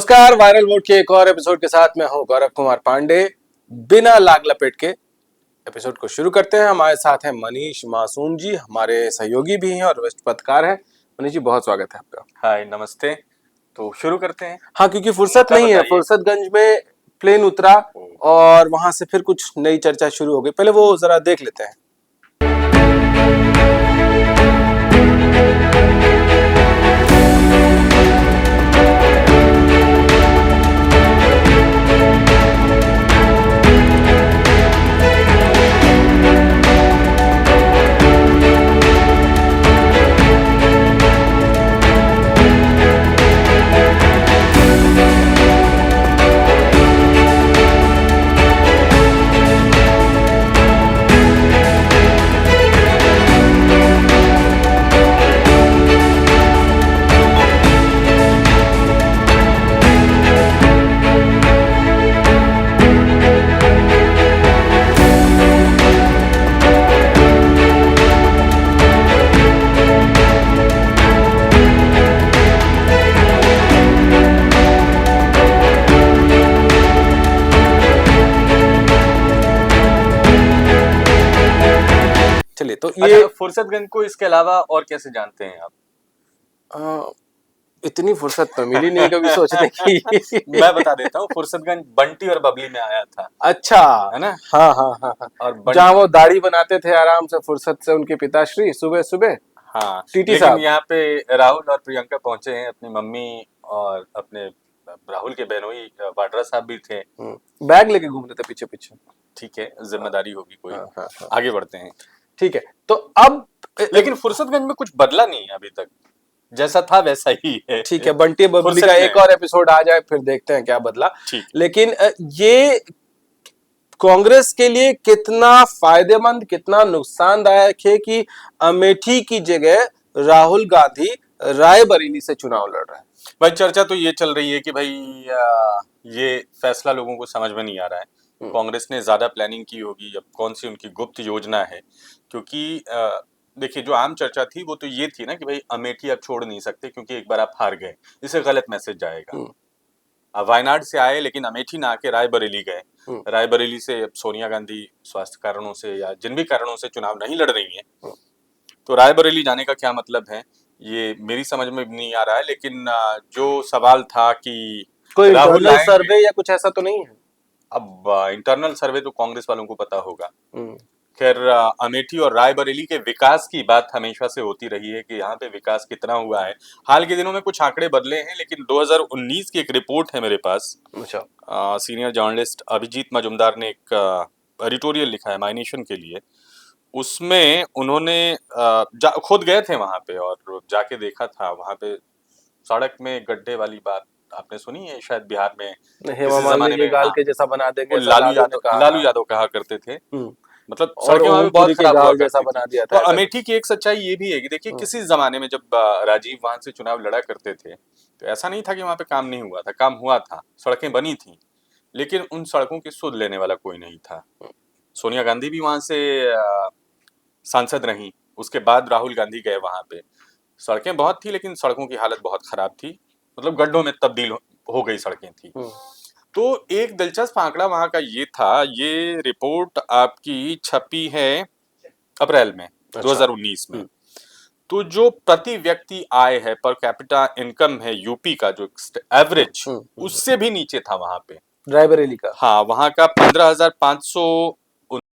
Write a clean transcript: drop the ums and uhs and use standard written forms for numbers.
नमस्कार, viral vote के एक और एपिसोड के साथ मैं हूं गौरव कुमार पांडे। बिना लाग लपेट के एपिसोड को शुरू करते हैं। हमारे साथ हैं मनीष मासूम जी, हमारे सहयोगी भी हैं और वरिष्ठ पत्रकार हैं। मनीष जी, बहुत स्वागत है आपका। हाय, नमस्ते। तो शुरू करते हैं। हाँ, क्योंकि फुर्सत नहीं है। फुर्सतगंज में प्लेन उतरा और वहां से फिर कुछ नई चर्चा शुरू हो गई। पहले वो जरा देख लेते हैं। चलिए, तो ये फुर्सतगंज को इसके अलावा और कैसे जानते हैं आप? इतनी फुर्सत तो मिली नहीं कभी सोचने की। मैं बता देता हूँ, फुर्सतगंज बंटी और बबली में आया था। अच्छा, है ना? हाँ हाँ हाँ हाँ। और जहाँ वो दाढ़ी बनाते थे आराम से फुर्सत से, उनके पिताश्री सुबह सुबह। हाँ, टीटी लेकिन साहब यहाँ पे राहुल और प्रियंका पहुंचे हैं। अपनी मम्मी और अपने राहुल के बहनोई वाड्रा साहब भी थे। बैग लेके घूम रहे थे पीछे पीछे। ठीक है, जिम्मेदारी होगी कोई। हाँ, हाँ, हाँ। आगे बढ़ते हैं। ठीक है, तो अब लेकिन फुर्सतगंज में कुछ बदला नहीं है अभी तक, जैसा था वैसा ही है। ठीक है, बंटी बबली का एक और एपिसोड आ जाए, फिर देखते हैं क्या बदला। लेकिन ये कांग्रेस के लिए कितना फायदेमंद, कितना नुकसानदायक है कि अमेठी की जगह राहुल गांधी रायबरेली से चुनाव लड़ रहे हैं। भाई, चर्चा तो ये चल रही है कि भाई ये फैसला लोगों को समझ में नहीं आ रहा है। कांग्रेस ने ज्यादा प्लानिंग की होगी, अब कौन सी उनकी गुप्त योजना है। क्योंकि देखिए, जो आम चर्चा थी वो तो ये थी ना कि भाई अमेठी अब छोड़ नहीं सकते क्योंकि एक बार आप हार गए, इससे गलत मैसेज जाएगा। अब वायनाड से आए लेकिन अमेठी ना आके रायबरेली गए। रायबरेली से अब सोनिया गांधी स्वास्थ्य कारणों से या जिन भी कारणों से चुनाव नहीं लड़ रही है, तो रायबरेली जाने का क्या मतलब है, ये मेरी समझ में नहीं आ रहा है। लेकिन जो सवाल था कि कोई इंटरनल सर्वे या कुछ ऐसा तो नहीं है। अब इंटरनल सर्वे तो कांग्रेस वालों को पता होगा। खैर, अमेठी और रायबरेली के विकास की बात हमेशा से होती रही है कि यहाँ पे विकास कितना हुआ है। हाल के दिनों में कुछ आंकड़े बदले हैं, लेकिन 2019 की एक रिपोर्ट है मेरे पास। अच्छा। सीनियर जर्नलिस्ट अभिजीत मजुमदार ने एक एडिटोरियल लिखा है माय नेशन के लिए। उसमें उन्होंने खुद गए थे वहां पे और जाके देखा था। वहां पे सड़क में गड्ढे वाली बात आपने सुनी है शायद बिहार में, हेमा मालिनी के गाल के जैसा बना देंगे, लालू यादव कहा करते थे। मतलब सड़कें वहां पे बहुत खराब हुआ जैसा बना दिया था। तो अमेठी की एक सच्चाई ये भी है कि देखिए, किसी जमाने में जब राजीव वहां से चुनाव लड़ा करते थे तो ऐसा नहीं था कि वहां पे काम नहीं हुआ था, काम हुआ था, सड़कें बनी थी, लेकिन उन सड़कों की सुध लेने वाला कोई नहीं था। सोनिया गांधी भी वहां से सांसद रही, उसके बाद राहुल गांधी गए वहां पे। सड़कें बहुत थी लेकिन सड़कों की हालत बहुत खराब थी, मतलब गड्ढों में तब्दील हो गई सड़कें थी। तो एक दिलचस्प आंकड़ा वहां का ये था, ये रिपोर्ट आपकी छपी है अप्रैल में 2019 में। तो जो प्रति व्यक्ति आय है, पर कैपिटा इनकम है यूपी का जो एवरेज, उससे भी नीचे था वहां पे, रायबरेली का। हाँ, वहां का 15,500